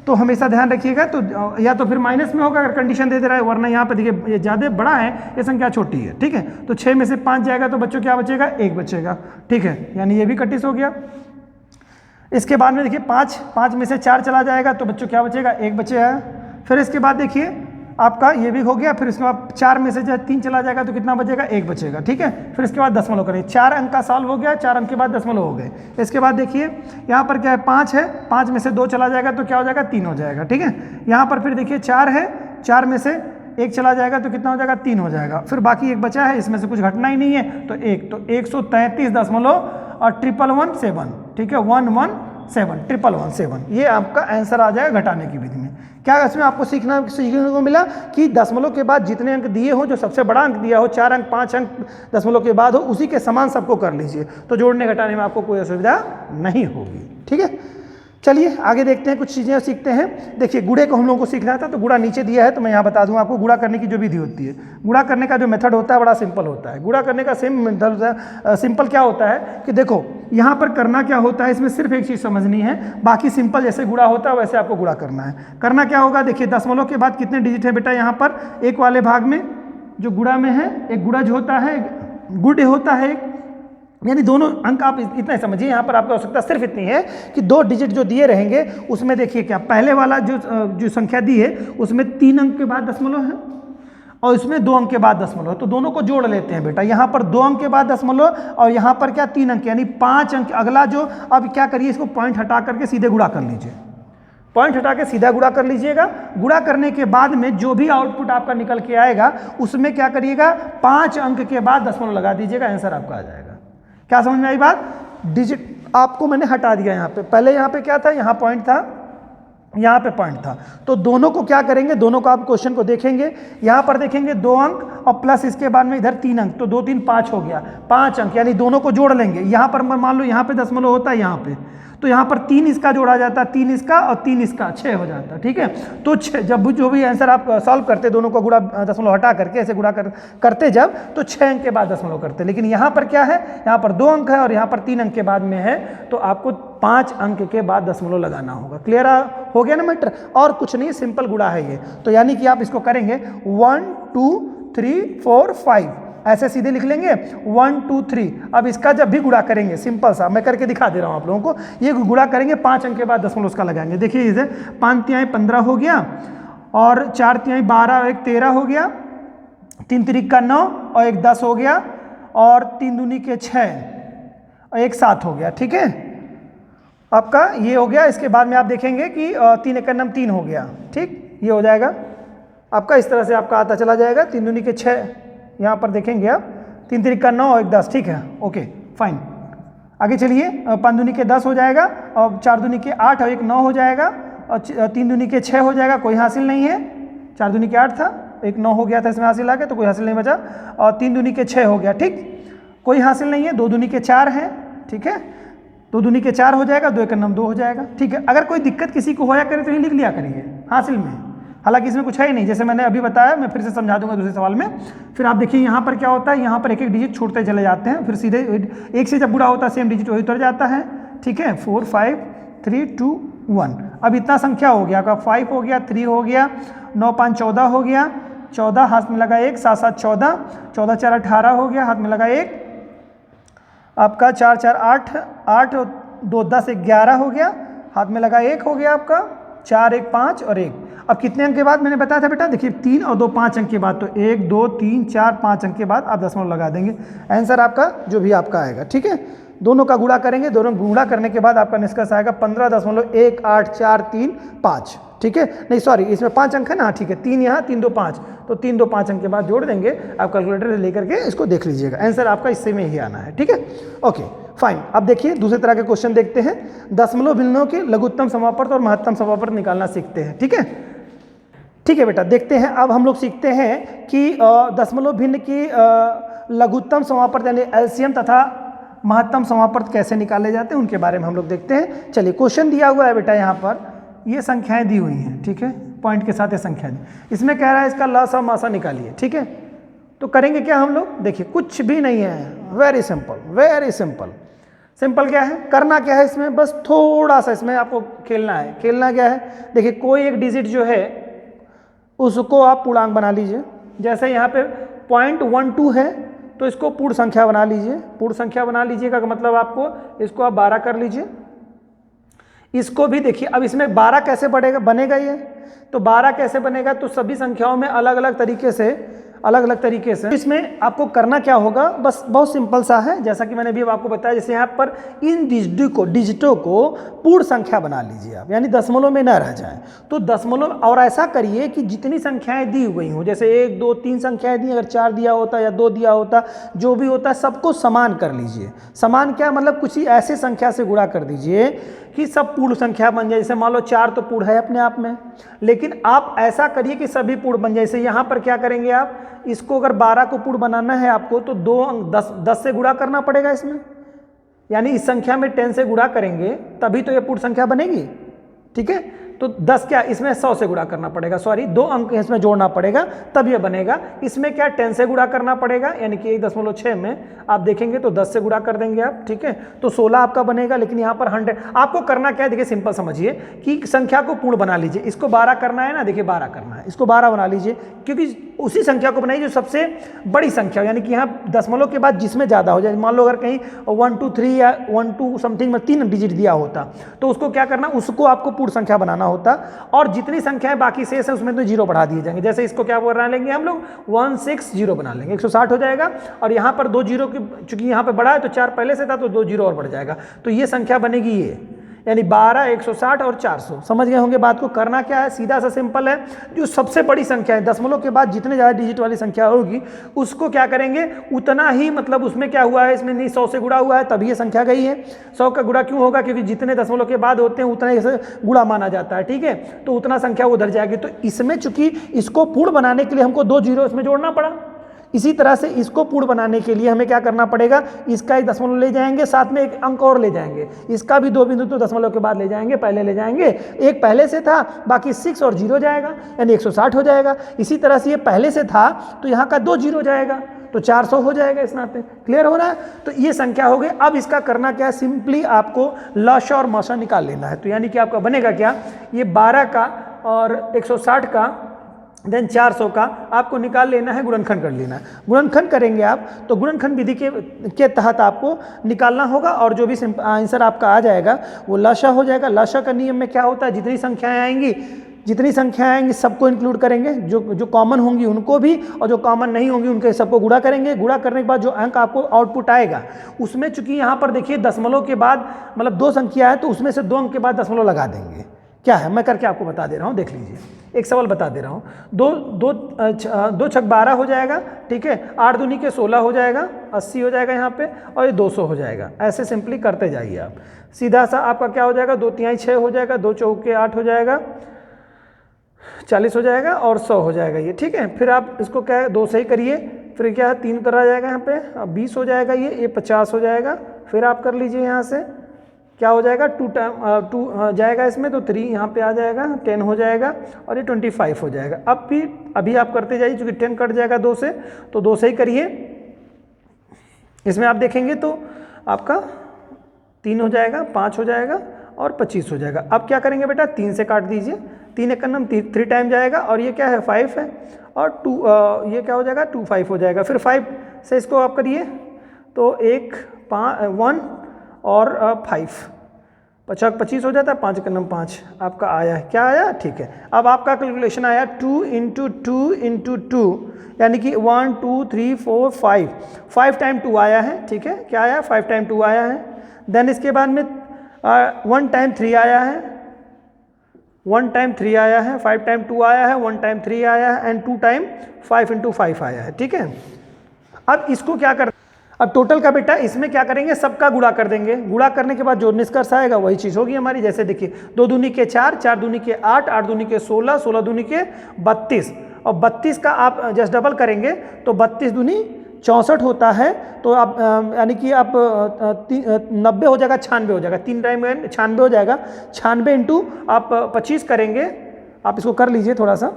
तो हमेशा ध्यान रखिएगा, तो या तो फिर माइनस में होगा अगर कंडीशन दे दे रहा है, वरना यहाँ पे देखिए ये ज़्यादा बड़ा है, ये संख्या छोटी है, ठीक है। तो 6 में से 5 जाएगा तो बच्चों क्या बचेगा, 1 बचेगा, ठीक है, यानी ये भी 31 हो गया। इसके बाद में देखिए 5 में से 4 चला जाएगा तो बच्चों क्या बचेगा, 1 बचेगा। फिर इसके बाद देखिए आपका ये भी हो गया, फिर इसके बाद 4 में से 3 चला जाएगा तो कितना बचेगा, 1 बचेगा, ठीक है। फिर इसके बाद दशमलव करें, 4 अंक का सॉल्व हो गया, 4 अंक के बाद दशमलव हो गए। इसके बाद देखिए यहाँ पर क्या है, 5 है, 5 में से 2 चला जाएगा तो क्या हो जाएगा, 3 हो जाएगा, ठीक है। यहाँ पर फिर देखिए 4 है, 4 में से 1 चला जाएगा तो कितना हो जाएगा, 3 हो जाएगा। फिर बाकी 1 बचा है, इसमें से कुछ घटना ही नहीं है, तो 1, तो 133.117, ठीक है, 117, ये आपका आंसर आ जाएगा घटाने की विधि में। क्या इसमें आपको सीखने को मिला कि दशमलव के बाद जितने अंक दिए हो, जो सबसे बड़ा अंक दिया हो, 4 अंक 5 अंक दशमलव के बाद हो, उसी के समान सबको कर लीजिए, तो जोड़ने घटाने में आपको कोई असुविधा नहीं होगी, ठीक है। चलिए आगे देखते हैं, कुछ चीज़ें सीखते हैं। देखिए गुणे को हम लोगों को सीखना था, तो गुणा नीचे दिया है, तो मैं यहाँ बता दूँ आपको गुणा करने की जो विधि होती है। गुणा करने का जो मेथड होता है बड़ा सिंपल होता है। गुणा करने का सिंपल क्या होता है कि देखो यहाँ पर करना क्या होता है, इसमें सिर्फ एक चीज़ समझनी है, बाकी सिंपल जैसे गुणा होता है वैसे आपको गुणा करना है। करना क्या होगा, देखिए दशमलव के बाद कितने डिजिट है बेटा, यहाँ पर एक वाले भाग में जो गुणा में है, एक गुणज होता है, गुड होता है, यानी दोनों अंक आप इतना ही समझिए, यहाँ पर आपकी आवश्यकता सिर्फ इतनी है कि 2 डिजिट जो दिए रहेंगे उसमें देखिए क्या पहले वाला जो संख्या दी है उसमें 3 अंक के बाद दशमलव है और इसमें 2 अंक के बाद दशमलव, तो दोनों को जोड़ लेते हैं बेटा। यहाँ पर 2 अंक के बाद दशमलव और यहाँ पर क्या 3 अंक, यानी 5 अंक। अगला जो अब क्या करिए, इसको पॉइंट हटा करके सीधे गुणा कर लीजिए, पॉइंट हटा के सीधा गुणा कर लीजिएगा। गुणा करने के बाद में जो भी आउटपुट आपका निकल के आएगा उसमें क्या करिएगा 5 अंक के बाद दशमलव लगा दीजिएगा, आंसर आपका आ जाएगा। क्या समझ में आई बात? डिजिट आपको मैंने हटा दिया यहाँ पे, पहले यहाँ पे क्या था, यहाँ पॉइंट था, यहाँ पे पॉइंट था, तो दोनों को क्या करेंगे, दोनों को आप क्वेश्चन को देखेंगे, यहाँ पर देखेंगे 2 अंक और प्लस इसके बाद में इधर 3 अंक, तो 2 3 5 हो गया, 5 अंक, यानी दोनों को जोड़ लेंगे। यहाँ पर मान लो यहाँ पे दशमलव होता है यहाँ पे, तो यहाँ पर 3 इसका जोड़ा जाता है, 3 इसका और 3 इसका, 6 हो जाता है। ठीक है, तो 6 जब जो भी आंसर आप सॉल्व करते दोनों को गुणा दशमलव हटा करके ऐसे गुणा करते जब, तो 6 अंक के बाद दशमलव करते। लेकिन यहाँ पर क्या है, यहाँ पर 2 अंक है और यहाँ पर 3 अंक के बाद में है, तो आपको 5 अंक के बाद दशमलव लगाना होगा। क्लियर हो गया ना मैटर? और कुछ नहीं, सिंपल गुणा है ये। तो यानी कि आप इसको करेंगे 1 2 3 4 5, ऐसे सीधे लिख लेंगे 1 2 3। अब इसका जब भी गुणा करेंगे, सिंपल सा मैं करके दिखा दे रहा हूँ आप लोगों को, ये गुणा करेंगे 5 अंक के बाद दशमलव उसका लगाएंगे। देखिए इसे 5 तिहाई 15 हो गया और 4 तिहाई 12 और 1 13 हो गया, 3 तिरिक का 9 और 1 10 हो गया और 3 दूनी के 6 और 1 7 हो गया। ठीक है, आपका ये हो गया। इसके बाद में आप देखेंगे कि 3 1 9 3 हो गया। ठीक, ये हो जाएगा आपका, इस तरह से आपका आता चला जाएगा। 3 दूनी के 6 यहाँ पर देखेंगे आप, 3 तिरिक का 9 और 1 10। ठीक है, ओके फाइन। आगे चलिए, 5 दूनी के 10 हो जाएगा और 4 दूनी के 8 और 1 9 हो जाएगा और 3 दूनी के 6 हो जाएगा, कोई हासिल नहीं है। 4 दूनी के 8 था, 1 9 हो गया था, इसमें हासिल आ गया तो कोई हासिल नहीं बचा, और 3 दूनी के 6 हो गया। ठीक, कोई हासिल नहीं है। 2 दूनी के 4 है, ठीक है, 2 दूनी के 4 हो जाएगा, 2 1 9 2 हो जाएगा। ठीक है, अगर कोई दिक्कत किसी को होया करे तो ये लिख लिया करिए हासिल में, हालांकि इसमें कुछ है ही नहीं, जैसे मैंने अभी बताया, मैं फिर से समझा दूंगा दूसरे सवाल में। फिर आप देखिए यहाँ पर क्या होता है, यहाँ पर एक एक डिजिट छूटते चले जाते हैं, फिर सीधे एक से जब बुरा होता है सेम डिजिट वही उतर जाता है। ठीक है, 4 5 3 2 1। अब इतना संख्या हो गया आपका, 5 हो गया, 3 हो गया, 9 5 14 हो गया, 14 हाथ में लगा 1, 7 7 14, 14 4 18 हो गया, हाथ में लगा 1, आपका 4 4 8 8 2 10 11 हो गया, हाथ में लगा 1 हो गया आपका, 4 1 5 और 1। अब कितने अंक के बाद मैंने बताया था बेटा, देखिए 3 और 2 5 अंक के बाद, तो 1 2 3 4 5 अंक के बाद आप दशमलव लगा देंगे, आंसर आपका जो भी आपका आएगा। ठीक है, दोनों का गुणा करेंगे, दोनों गुणा करने के बाद आपका निष्कर्ष आएगा 15.1845। ठीक है, नहीं सॉरी, इसमें 5 अंक है ना, ठीक है, 3 यहाँ 3 2 5, तो 3 2 5 अंक के बाद जोड़ देंगे। आप कैलकुलेटर लेकर के इसको देख लीजिएगा, आंसर आपका इससे में ही आना है। ठीक है, ओके फाइन। अब देखिए दूसरे तरह के क्वेश्चन देखते हैं, दशमलव भिन्नों के लघुत्तम समापवर्त और महत्तम समापवर्त निकालना सीखते हैं। ठीक है, ठीक है बेटा, देखते हैं। अब हम लोग सीखते हैं कि दशमलव भिन्न की लघुत्तम समापवर्त यानी एलसीएम तथा महत्तम समापवर्त कैसे निकाले जाते हैं, उनके बारे में हम लोग देखते हैं। चलिए, क्वेश्चन दिया हुआ है बेटा, यहाँ पर ये संख्याएं दी हुई हैं। ठीक है, पॉइंट के साथ ये संख्या दी, इसमें कह रहा है इसका लसा मासा निकालिए। ठीक है, तो करेंगे क्या हम लोग, देखिए कुछ भी नहीं है, very simple, very simple. Simple क्या है, करना क्या है इसमें, बस थोड़ा सा इसमें आपको खेलना है। खेलना क्या है, देखिए कोई एक डिजिट जो है उसको आप पूर्णांक बना लीजिए। जैसे यहाँ पे 0.12 है तो इसको पूर्ण संख्या बना लीजिए। पूर्ण संख्या बना लीजिएगा का मतलब आपको इसको आप 12 कर लीजिए। इसको भी देखिए, अब इसमें 12 कैसे बनेगा ये, तो 12 कैसे बनेगा, तो सभी संख्याओं में अलग अलग तरीके से इसमें आपको करना क्या होगा, बस बहुत सिंपल सा है, जैसा कि मैंने अभी आपको बताया। जैसे यहाँ पर इन डिजिटों को पूर्ण संख्या बना लीजिए आप, यानी दशमलव में न रह जाए। तो दशमलव, और ऐसा करिए कि जितनी संख्याएं दी गई हों, जैसे 1 2 3 संख्याएं दी, अगर 4 दिया होता या 2 दिया होता, जो भी होता है सबको समान कर लीजिए। समान क्या मतलब, कुछ ऐसे संख्या से गुणा कर दीजिए कि सब पूर्ण संख्या बन जाए। जैसे मान लो 4 तो पूर्ण है अपने आप में, लेकिन आप ऐसा करिए कि सभी पूर्ण बन जाए। जैसे यहाँ पर क्या करेंगे आप, इसको अगर 12 को पूर्ण बनाना है आपको, तो 2 अंक 10 से गुणा करना पड़ेगा इसमें, यानी इस संख्या में 10 से गुणा करेंगे तभी तो ये पूर्ण संख्या बनेगी। ठीक है, तो 10 क्या, इसमें 100 से गुणा करना पड़ेगा, सॉरी 2 अंक इसमें जोड़ना पड़ेगा तब ये बनेगा। इसमें क्या 10 से गुणा करना पड़ेगा, यानी कि 1.6 में आप देखेंगे तो 10 से गुणा कर देंगे आप। ठीक है, तो 16 आपका बनेगा। लेकिन यहाँ पर 100 आपको करना क्या है, देखिए सिंपल समझिए कि संख्या को पूर्ण बना लीजिए। इसको 12 करना है ना, देखिए 12 करना है, इसको 12 बना लीजिए, क्योंकि उसी संख्या को बनाइए जो सबसे बड़ी संख्या हो, यानी कि यहाँ दशमलव के बाद जिसमें ज़्यादा हो जाए। मान लो अगर कहीं 1 2 3 या 1 2 समथिंग में 3 डिजिट दिया होता तो उसको क्या करना, उसको आपको पूर्ण संख्या बनाना होता, और जितनी संख्याएं बाकी शेष है उसमें तो जीरो बढ़ा दिए जाएंगे। जैसे इसको क्या बना लेंगे हम लोग 160 बना लेंगे, 160 हो जाएगा, और यहाँ पर 2 जीरो की, चूंकि यहाँ पर बढ़ा है तो 4 पहले से था तो 2 जीरो और बढ़ जाएगा, तो ये संख्या बनेगी ये, यानी 12, 160 और 400। समझ गए होंगे बात को। करना क्या है, सीधा सा सिंपल है, जो सबसे बड़ी संख्या है दशमलव के बाद जितने ज़्यादा डिजिट वाली संख्या होगी उसको क्या करेंगे, उतना ही, मतलब उसमें क्या हुआ है, इसमें नहीं 100 से गुणा हुआ है तभी ये संख्या गई है। 100 का गुणा क्यों होगा, क्योंकि जितने दशमलव के बाद होते हैं उतना से गुणा माना जाता है, ठीक है, तो उतना संख्या उधर जाएगी। तो इसमें चूंकि इसको पूर्ण बनाने के लिए हमको 2 जीरो इसमें जोड़ना पड़ा, इसी तरह से इसको पूर्ण बनाने के लिए हमें क्या करना पड़ेगा, इसका एक दशमलव ले जाएंगे, साथ में एक अंक और ले जाएंगे, इसका भी 2 बिंदु तो दशमलव के बाद ले जाएंगे, पहले ले जाएंगे, एक पहले से था, बाकी 6 और 0 जाएगा, यानी 160 हो जाएगा। इसी तरह से ये पहले से था तो यहाँ का 2 जीरो जाएगा, तो 400 हो जाएगा इस नाते। क्लियर हो रहा है, तो ये संख्या हो गई। अब इसका करना क्या है, सिंपली आपको लॉश और मौसा निकाल लेना है। तो यानी कि आपका बनेगा क्या, ये 12 का और 160 का देन 400 का आपको निकाल लेना है, गुणनखंड कर लेना है। गुणनखंड करेंगे आप तो गुणनखंड विधि के तहत आपको निकालना होगा, और जो भी आंसर आपका आ जाएगा वो लसा हो जाएगा। लसा का नियम में क्या होता है, जितनी संख्याएं आएंगी सबको इंक्लूड करेंगे, जो कॉमन होंगी उनको भी, और जो कॉमन नहीं होंगी उनके सबको गुणा करेंगे। गुणा करने के बाद जो अंक आपको आउटपुट आएगा उसमें, चूंकि यहाँ पर देखिए दशमलव के बाद मतलब 2 संख्या है तो उसमें से 2 अंक के बाद दशमलव लगा देंगे। क्या है, मैं करके आपको बता दे रहा हूँ, देख लीजिए, एक सवाल बता दे रहा हूँ। 2 छक 12 हो जाएगा, ठीक है, 8 दूनी के 16 हो जाएगा, 80 हो जाएगा यहाँ पे, और ये 200 हो जाएगा। ऐसे सिंपली करते जाइए आप, सीधा सा आपका क्या हो जाएगा, 2 तिहाई 6 हो जाएगा, 2 चौके 8 हो जाएगा, 40 हो जाएगा, और 100 हो जाएगा ये, ठीक है। फिर आप इसको क्या है, 2 से ही करिए, फिर क्या है 3 उतर आ जाएगा यहाँ पे, 20 हो जाएगा, ये 50 हो जाएगा। फिर आप कर लीजिए यहाँ से क्या हो जाएगा, 2 जाएगा इसमें, तो 3 यहाँ पे आ जाएगा, 10 हो जाएगा, और ये 25 हो जाएगा। अब भी अभी आप करते जाइए, क्योंकि 10 कट जाएगा 2 से, तो 2 से ही करिए। इसमें आप देखेंगे तो आपका 3 हो जाएगा, 5 हो जाएगा, और 25 हो जाएगा। अब क्या करेंगे बेटा, 3 से काट दीजिए, 3 एक नम 3 टाइम जाएगा, और ये क्या है 5 है, और 2 ये क्या हो जाएगा 25 हो जाएगा। फिर 5 से इसको आप करिए तो 1 और 5 50 25 हो जाता है, 5 का नम 5 आपका आया है। क्या आया, ठीक है। अब आपका कैलकुलेशन आया 2 × 2 × 2, यानी कि 1 2 3 4 5 टाइम 2 आया है, ठीक है। क्या आया, 5 टाइम 2 आया है। देन इसके बाद में 1 टाइम 3 आया है, 1 टाइम 3 आया है, 5 टाइम 2 आया है, 1 टाइम 3 आया है, एंड 2 टाइम 5 × 5 आया है, ठीक है। अब इसको क्या कर, अब टोटल का बेटा इसमें क्या करेंगे, सबका गुणा कर देंगे। गुणा करने के बाद जो निष्कर्ष आएगा वही चीज़ होगी हमारी। जैसे देखिए 2 दूनी के 4, 4 दूनी के 8, 8 दूनी के 16, 16 दूनी के 32, और 32 का आप जस्ट डबल करेंगे तो 32 दूनी 64 होता है। तो आप यानी कि आप 90 हो जाएगा, 96 हो जाएगा, 3 टाइम 96 हो जाएगा। 96 इंटू आप 25 करेंगे, आप इसको कर लीजिए थोड़ा सा,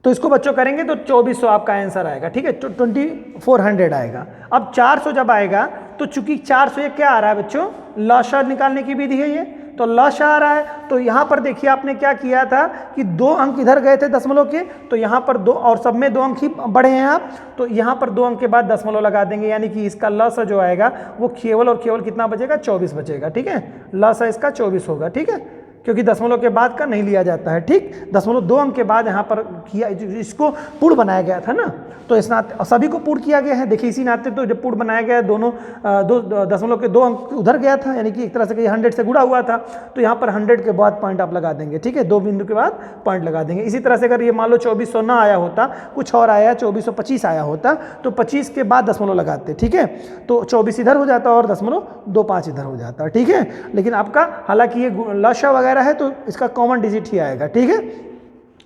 तो इसको बच्चों करेंगे तो 2400 आपका आंसर आएगा, ठीक है, 2400 आएगा। अब 400 जब आएगा तो चूंकि 400 ये क्या आ रहा है बच्चों, लॉसा निकालने की विधि है ये, तो लॉसा आ रहा है। तो यहाँ पर देखिए आपने क्या किया था कि 2 अंक इधर गए थे दशमलव के, तो यहाँ पर 2 और सब में 2 अंक ही बढ़े हैं आप, तो यहाँ पर 2 अंक के बाद दशमलव लगा देंगे, यानी कि इसका लॉसा जो आएगा वो केवल और केवल कितना बचेगा, 24 बचेगा, ठीक है। लॉसा इसका 24 होगा, ठीक है, क्योंकि दशमलव के बाद का नहीं लिया जाता है, ठीक। 2 अंक के बाद यहाँ पर किया, इसको पूर्ण बनाया गया था ना, तो इस नाते सभी को पूर्ण किया गया है। देखिए इसी नाते तो जब पूर्ण बनाया गया दोनों 2 दशमलव के 2 अंक उधर गया था, यानी कि एक तरह से 100 से गुणा हुआ था, तो यहाँ पर 100 के बाद पॉइंट आप लगा देंगे, ठीक है, 2 बिंदु के बाद पॉइंट लगा देंगे। इसी तरह से अगर ये मान लो 2400 ना आया होता, कुछ और आया 2425 आया होता, तो 25 के बाद दशमलव लगाते, ठीक है, तो 24 इधर हो जाता और 0.25 इधर हो जाता, ठीक है। लेकिन आपका हालांकि ये लॉसा वगैरह है तो इसका कॉमन डिजिट ही आएगा, ठीक है,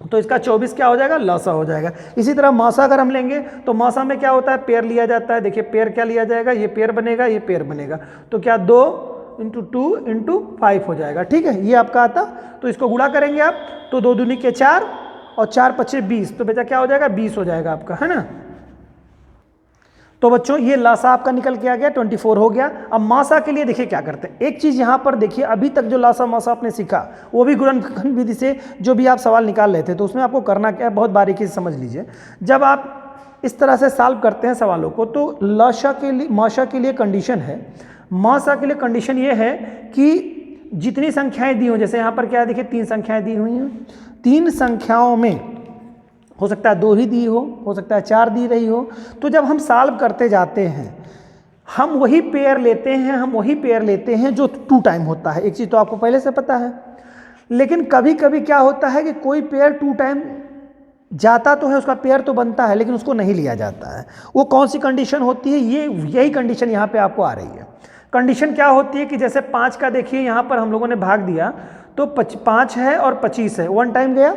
तो इसका 24 क्या हो जाएगा, लॉसा हो जाएगा। इसी तरह मौसा अगर हम लेंगे तो मौसा में क्या होता है, पेयर लिया जाता है। देखिए पेयर क्या लिया जाएगा, ये पेयर बनेगा, ये पेयर बनेगा, तो क्या 2 × 2 × 5 हो जाएगा, ठीक है, ये आपका आता। तो इसको गुणा करेंगे आप तो 2 दूनी के 4 और 4 पचे 20, तो बेटा क्या हो जाएगा, 20 हो जाएगा आपका, है ना। तो बच्चों ये लॉसा आपका निकल के आ गया, 24 हो गया। अब मौसा के लिए देखिए क्या करते हैं, एक चीज़ यहाँ पर देखिए, अभी तक जो लॉसा मौसा आपने सीखा वो भी गुणनखंड विधि से जो भी आप सवाल निकाल रहे थे, तो उसमें आपको करना क्या है, बहुत बारीकी से समझ लीजिए। जब आप इस तरह से सॉल्व करते हैं सवालों को। तो लशा के लिए माशा के लिए कंडीशन है, माशा के लिए कंडीशन ये है कि जितनी संख्याएं दी हों, जैसे यहाँ पर क्या है देखिए 3 संख्याएं दी हुई हैं, 3 संख्याओं में हो सकता है 2 ही दी हो सकता है 4 दी रही हो। तो जब हम सॉल्व करते जाते हैं हम वही पेयर लेते हैं जो 2 टाइम होता है। एक चीज़ तो आपको पहले से पता है, लेकिन कभी कभी क्या होता है कि कोई पेयर 2 टाइम जाता तो है, उसका पेयर तो बनता है, लेकिन उसको नहीं लिया जाता है। वो कौन सी कंडीशन होती है? यही कंडीशन यहाँ पे आपको आ रही है। कंडीशन क्या होती है कि जैसे 5 का देखिए यहाँ पर हम लोगों ने भाग दिया तो 5 है और 25 है, 1 टाइम गया,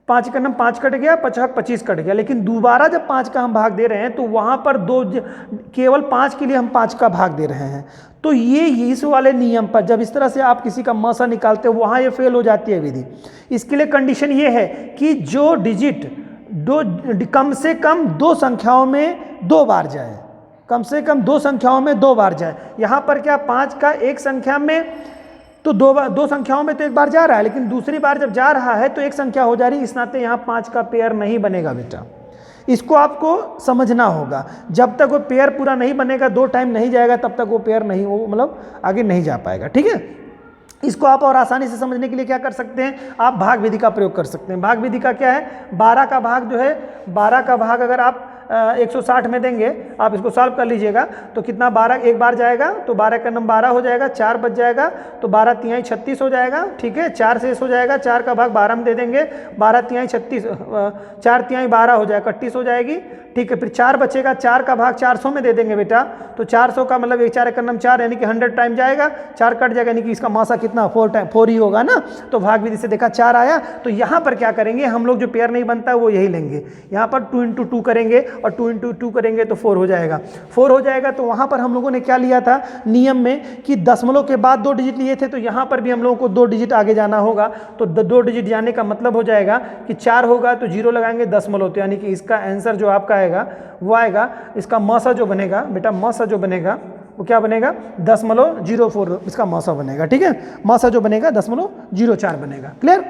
5 का नाम 5 कट गया, 25 कट गया। लेकिन दोबारा जब 5 का हम भाग दे रहे हैं तो वहाँ पर केवल 5 के लिए हम 5 का भाग दे रहे हैं। तो ये इस वाले नियम पर जब इस तरह से आप किसी का मासा निकालते हो वहाँ ये फेल हो जाती है विधि। इसके लिए कंडीशन ये है कि जो डिजिट कम से कम 2 संख्याओं में 2 बार जाए, कम से कम 2 संख्याओं में 2 बार जाए। यहाँ पर क्या 5 का एक संख्या में तो 2 संख्याओं में तो 1 बार जा रहा है, लेकिन दूसरी बार जब जा रहा है तो 1 संख्या हो जा रही है, इस नाते यहाँ 5 का पेयर नहीं बनेगा बेटा। इसको आपको समझना होगा। जब तक वो पेयर पूरा नहीं बनेगा, 2 टाइम नहीं जाएगा, तब तक वो पेयर नहीं, वो मतलब आगे नहीं जा पाएगा। ठीक है, इसको आप और आसानी से समझने के लिए क्या कर सकते हैं, आप भाग विधि का प्रयोग कर सकते हैं। भाग विधि का क्या है, 12 का भाग जो है, 12 का भाग अगर आप 160 में देंगे, आप इसको सॉल्व कर लीजिएगा तो कितना 12 एक बार जाएगा तो 12 का नंबर 12 हो जाएगा, 4 बच जाएगा तो 12 तिहाई 36 हो जाएगा। ठीक है, 4 शेष हो जाएगा, 4 का भाग 12 में दे देंगे, 12 तिहाई 36, 4 तिहाई 12 हो जाएगा, 31 हो जाएगी। ठीक है, फिर 4 बचेगा, 4 का भाग 400 में दे देंगे बेटा, तो 400 का मतलब 1 4 का नंबर 4 यानी कि 100 टाइम जाएगा, 4 कट जाएगा यानी कि इसका मासा कितना 4 ही होगा ना। तो भाग विधि से देखा 4 आया। तो यहाँ पर क्या करेंगे हम लोग, जो पेयर नहीं बनता वो यही लेंगे, यहाँ पर 2 × 2 करेंगे और 2 × 2 करेंगे तो 4 हो जाएगा। 4 हो जाएगा तो वहाँ पर हम लोगों ने क्या लिया था नियम में कि दशमलव के बाद 2 डिजिट लिए थे, तो यहाँ पर भी हम लोगों को 2 डिजिट आगे जाना होगा। तो 2 डिजिट जाने का मतलब हो जाएगा कि 4 होगा तो 0 लगाएंगे दशमलव, तो यानी कि इसका आंसर जो आपका आएगा वो आएगा, इसका मासा जो बनेगा बेटा, मासा जो बनेगा वो क्या बनेगा 0.04 इसका मासा बनेगा। ठीक है, मासा जो बनेगा 0.04 बनेगा। क्लियर,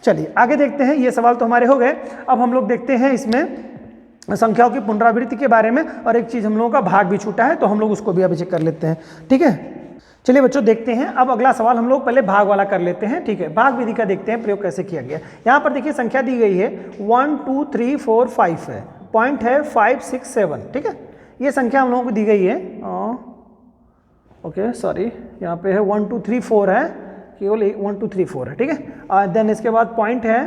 चलिए आगे देखते हैं। ये सवाल तो हमारे हो गए। अब हम लोग देखते हैं इसमें संख्याओं की पुनरावृत्ति के बारे में, और एक चीज़ हम लोगों का भाग भी छूटा है तो हम लोग उसको भी अभी चेक कर लेते हैं। ठीक है, चलिए बच्चों देखते हैं। अब अगला सवाल हम लोग पहले भाग वाला कर लेते हैं। ठीक है, भाग विधि का देखते हैं प्रयोग कैसे किया गया। यहाँ पर देखिए संख्या दी गई है 1 2 3 4 5 है, पॉइंट है 5 6 7। ठीक है, ये संख्या हम लोगों को दी गई है। ओके सॉरी, यहाँ पे है 1 2 3 4 है, केवल 1 2 3 4 है। ठीक है, देन इसके बाद पॉइंट है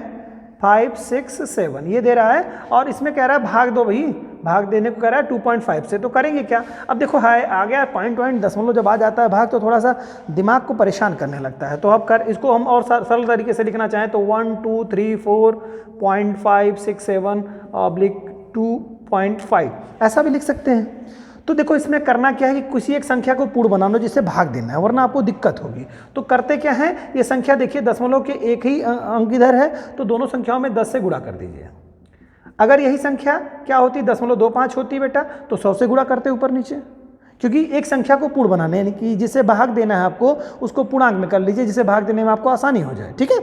5 6 7 ये दे रहा है, और इसमें कह रहा है भाग दो भाई, भाग देने को कह रहा है 2.5 से। तो करेंगे क्या, अब देखो है आ गया पॉइंट दशमलव जब आ जाता है भाग तो थोड़ा सा दिमाग को परेशान करने लगता है। तो अब इसको हम और सरल तरीके से लिखना चाहें तो 1 2 3 4 0.5 6 7 2.5 ऐसा भी लिख सकते हैं। तो देखो इसमें करना क्या है कि किसी एक संख्या को पूर्ण बनाना जिससे भाग देना है, वरना आपको दिक्कत होगी। तो करते क्या है, ये संख्या देखिए दशमलव के एक ही अंक इधर है तो दोनों संख्याओं में 10 से गुणा कर दीजिए। अगर यही संख्या क्या होती 0.25 होती बेटा तो 100 से गुणा करते ऊपर नीचे, क्योंकि एक संख्या को पूर्ण बनाने यानी कि जिसे भाग देना है आपको उसको पूर्णांक में कर लीजिए, जिसे भाग देने में आपको आसानी हो जाए। ठीक है,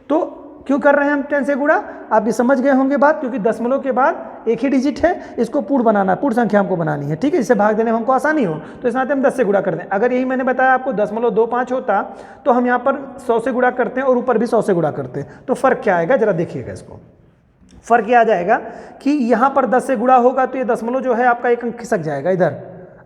तो क्यों कर रहे हैं हम 10 से गुणा, आप भी समझ गए होंगे बात, क्योंकि दशमलव के बाद एक ही डिजिट है, इसको पूर्ण बनाना, पूर्ण संख्या हमको बनानी है। ठीक है, जिसे भाग देने में हमको आसानी हो, तो इस नाते हम 10 से गुणा कर दें। अगर यही मैंने बताया आपको 0.25 होता तो हम यहाँ पर 100 से गुणा करते हैं और ऊपर भी 100 से गुणा करते हैं। तो फर्क क्या आएगा जरा देखिएगा, इसको फर्क यह आ जाएगा कि यहाँ पर 10 से गुणा होगा तो ये दशमलव जो है आपका एक अंक खिसक जाएगा इधर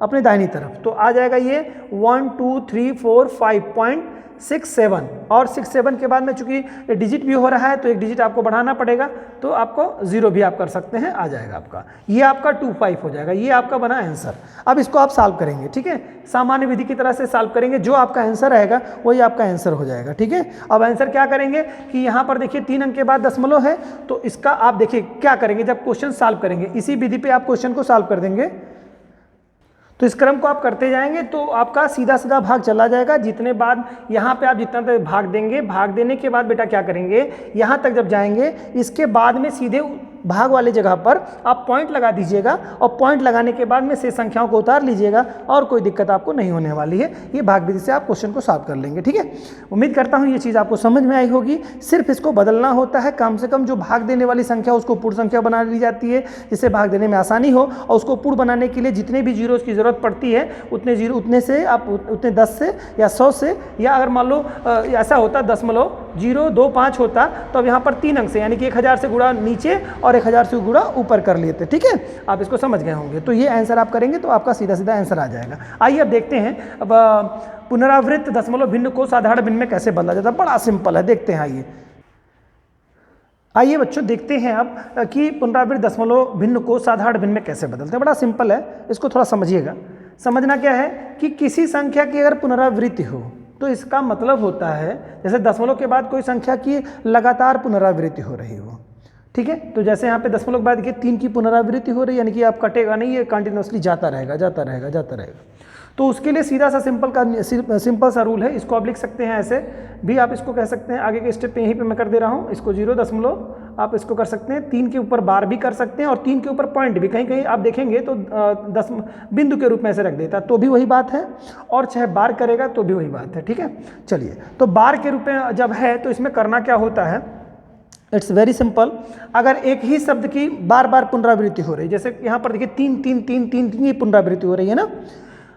अपने दाहिनी तरफ, तो आ जाएगा ये 1 2 3 4 5.67, और 67 के बाद में चूंकि डिजिट भी हो रहा है तो एक डिजिट आपको बढ़ाना पड़ेगा, तो आपको 0 भी आप कर सकते हैं, आ जाएगा आपका, ये आपका 25 हो जाएगा। ये आपका बना आंसर। अब इसको आप सॉल्व करेंगे। ठीक है, सामान्य विधि की तरह से सॉल्व करेंगे, जो आपका आंसर आएगा वही आपका आंसर हो जाएगा। ठीक है, अब आंसर क्या करेंगे कि यहाँ पर देखिए 3 अंक के बाद दशमलव है, तो इसका आप देखिए क्या करेंगे, जब क्वेश्चन सॉल्व करेंगे इसी विधि पे आप क्वेश्चन को सॉल्व कर देंगे, तो इस क्रम को आप करते जाएंगे तो आपका सीधा सीधा भाग चला जाएगा। जितने बाद यहाँ पे आप जितना भाग देंगे, भाग देने के बाद बेटा क्या करेंगे, यहाँ तक जब जाएंगे इसके बाद में सीधे भाग वाली जगह पर आप पॉइंट लगा दीजिएगा और पॉइंट लगाने के बाद में शेष संख्याओं को उतार लीजिएगा और कोई दिक्कत आपको नहीं होने वाली है। ये भाग विधि से आप क्वेश्चन को सॉल्व कर लेंगे। ठीक है, उम्मीद करता हूँ ये चीज़ आपको समझ में आई होगी। सिर्फ इसको बदलना होता है, कम से कम जो भाग देने वाली संख्या उसको पूर्ण संख्या बना ली जाती है जिससे भाग देने में आसानी हो, और उसको पूर्ण बनाने के लिए जितने भी जीरोस की ज़रूरत पड़ती है उतने जीरो, उतने से आप उतने 10 से या 100 से, या अगर मान लो ऐसा होता 0.025 होता तो अब यहाँ पर 3 अंक से यानी कि 1000 से गुणा नीचे और 1000 से गुणा ऊपर कर लेते। ठीक है, आप इसको समझ गए होंगे। तो ये आंसर आप करेंगे तो आपका सीधा सीधा आंसर आ जाएगा। आइए अब देखते हैं अब पुनरावृत्त दशमलव भिन्न को साधारण भिन्न में कैसे बदला जाता है। बड़ा सिंपल है, देखते हैं। आइए बच्चों देखते हैं अब कि पुनरावृत्त दशमलव भिन्न को साधारण भिन्न में कैसे बदलते हैं। बड़ा सिंपल है, इसको थोड़ा समझिएगा। समझना क्या है कि किसी संख्या की अगर पुनरावृत्ति हो तो इसका मतलब होता है जैसे दशमलव के बाद कोई संख्या की लगातार पुनरावृत्ति हो रही हो। ठीक है, तो जैसे यहाँ पे दशमलव के बाद देखिए 3 की पुनरावृत्ति हो रही है, यानी कि आप कटेगा नहीं, ये कंटिन्यूसली जाता रहेगा जाता रहेगा जाता रहेगा। तो उसके लिए सीधा सा सिंपल सा रूल है, इसको आप लिख सकते हैं ऐसे भी, आप इसको कह सकते हैं। आगे के स्टेप पे यहीं पे मैं कर दे रहा हूँ, इसको 0 आप इसको कर सकते हैं। 3 के ऊपर बार भी कर सकते हैं और 3 के ऊपर पॉइंट भी, कहीं कहीं आप देखेंगे तो 10 बिंदु के रूप में ऐसे रख देता तो भी वही बात है, और चाहे बार करेगा तो भी वही बात है। ठीक है, चलिए तो बार के रूप में जब है तो इसमें करना क्या होता है, इट्स वेरी सिंपल। अगर एक ही शब्द की बार बार पुनरावृत्ति हो रही है, जैसे यहाँ पर देखिए 3 3 3 3 3 की पुनरावृत्ति हो रही है ना,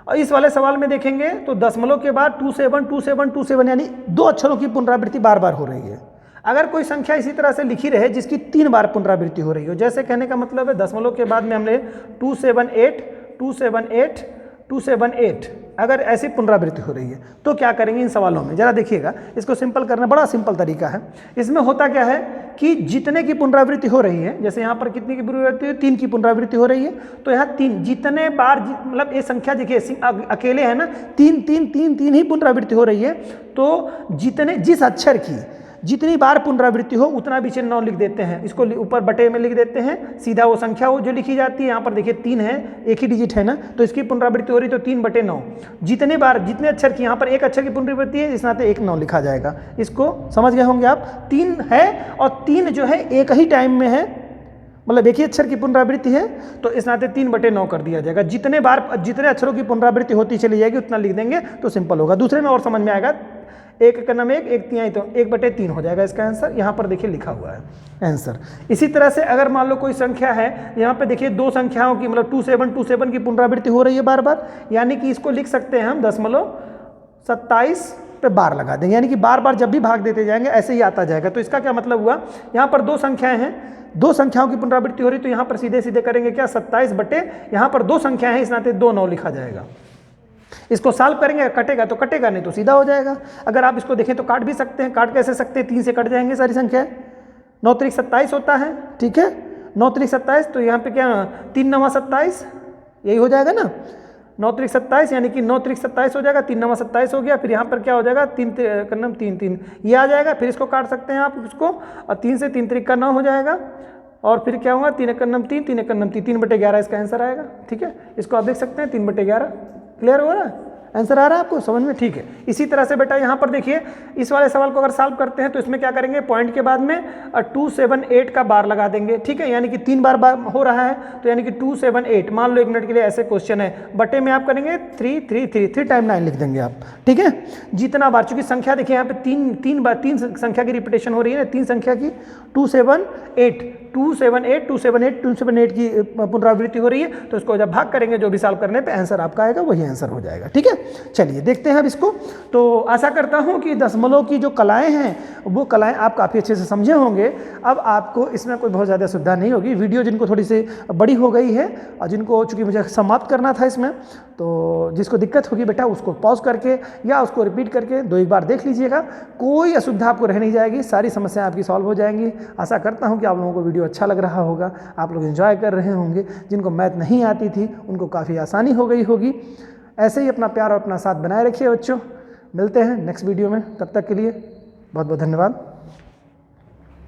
और इस वाले सवाल में देखेंगे तो दशमलव के बाद 27 27 27 यानी 2 अक्षरों की पुनरावृत्ति बार बार हो रही है। अगर कोई संख्या इसी तरह से लिखी रहे जिसकी 3 बार पुनरावृत्ति हो रही हो, जैसे कहने का मतलब है दशमलव के बाद में हमने 278 278 278, अगर ऐसी पुनरावृत्ति हो रही है तो क्या करेंगे इन सवालों में, जरा देखिएगा। इसको सिंपल करना बड़ा सिंपल तरीका है। इसमें होता क्या है कि जितने की पुनरावृत्ति हो रही है, जैसे यहाँ पर कितनी की पुनरावृत्ति है, 3 की पुनरावृत्ति हो रही है, तो यहाँ 3 जितने बार मतलब ये संख्या देखिए अकेले है ना, 3 3 3 3 ही पुनरावृत्ति हो रही है, तो जिस अक्षर की जितनी बार पुनरावृत्ति हो उतना भी चिन्ह 9 लिख देते हैं, इसको ऊपर बटे में लिख देते हैं, सीधा वो संख्या हो जो लिखी जाती है। यहाँ पर देखिए 3 है, एक ही डिजिट है ना, तो इसकी पुनरावृत्ति हो रही तो 3/9। जितने बार जितने अक्षर की, यहाँ पर एक अक्षर की पुनरावृत्ति है, इस नाते 1 9 लिखा जाएगा। इसको समझ गए होंगे आप। 3 है और 3 जो है एक ही टाइम में है, मतलब एक ही अक्षर की पुनरावृत्ति है, तो इस नाते 3/9 कर दिया जाएगा। जितने अक्षरों की पुनरावृत्ति होती चली जाएगी उतना लिख देंगे तो सिंपल होगा। दूसरे में और समझ में आएगा, 1 का नाम 1 तिहाई तो 1/3 हो जाएगा इसका आंसर। यहाँ पर देखिए लिखा हुआ है आंसर। इसी तरह से अगर मान लो कोई संख्या है, यहाँ पे देखिए 2 संख्याओं की मतलब 27 की पुनरावृत्ति हो रही है बार बार, यानी कि इसको लिख सकते हैं हम 0.27 पे बार लगा देंगे, यानी कि बार बार जब भी भाग देते जाएंगे ऐसे ही आता जाएगा। तो इसका क्या मतलब हुआ, यहाँ पर 2 संख्याएं हैं, 2 संख्याओं की पुनरावृत्ति हो रही, तो यहाँ पर सीधे सीधे करेंगे क्या 27 बटे, यहाँ पर 2 संख्याएं हैं इस नाते 2 9 लिखा जाएगा। इसको सॉल्व करेंगे, कटेगा तो कटेगा, नहीं तो सीधा हो जाएगा। अगर आप इसको देखें तो काट भी सकते हैं, काट कैसे सकते हैं, 3 से कट जाएंगे सारी संख्या, 9 त्रिक 27 होता है। ठीक है, 9 त्रिक 27, तो यहाँ पे क्या 3 9 27 यही हो जाएगा ना, 9 त्रिक 27 यानी कि 9 त्रिक 27 हो जाएगा, 3 9 27 हो गया। फिर यहाँ पर क्या हो जाएगा 3 3 ये आ जाएगा, फिर इसको काट सकते हैं आप इसको, और 3 से 3 त्रिक का 9 हो जाएगा, और फिर क्या होगा 3 1 3 3 3 1 3 3/11 इसका आंसर आएगा। ठीक है, इसको आप देख सकते हैं 3/11। क्लियर हो रहा है, आंसर आ रहा है आपको समझ में। ठीक है, इसी तरह से बेटा यहाँ पर देखिए इस वाले सवाल को अगर सॉल्व करते हैं तो इसमें क्या करेंगे, पॉइंट के बाद में 278 का बार लगा देंगे। ठीक है, यानी कि 3 बार हो रहा है, तो यानी कि 278 मान लो 1 मिनट के लिए ऐसे क्वेश्चन है, बटे में आप करेंगे 3 3 3 3 टाइम 9 लिख देंगे आप। ठीक है, जितना बार, चूंकि संख्या देखिए यहाँ पे 3 संख्या की रिपीटेशन हो रही है ना, 3 संख्या की 278 की पुनरावृत्ति हो रही है, तो इसको जब भाग करेंगे जो भी सॉल्व करने पे आंसर आपका आएगा वही आंसर हो जाएगा। ठीक है, चलिए देखते हैं अब इसको। तो आशा करता हूं कि दशमलव की जो कलाएं हैं वो कलाएं आप काफ़ी अच्छे से समझे होंगे। अब आपको इसमें कोई बहुत ज़्यादा सुविधा नहीं होगी। वीडियो जिनको थोड़ी सी बड़ी हो गई है और जिनको चूँकि मुझे समाप्त करना था इसमें, तो जिसको दिक्कत होगी बेटा उसको पॉज करके या उसको रिपीट करके 2 बार देख लीजिएगा, कोई असुविधा आपको रह नहीं जाएगी, सारी समस्याएं आपकी सॉल्व हो जाएंगी। आशा करता हूं कि आप लोगों को वीडियो अच्छा लग रहा होगा, आप लोग एंजॉय कर रहे होंगे। जिनको मैथ नहीं आती थी उनको काफ़ी आसानी हो गई होगी। ऐसे ही अपना प्यार और अपना साथ बनाए रखिए बच्चों। मिलते हैं नेक्स्ट वीडियो में, तब तक के लिए बहुत बहुत धन्यवाद।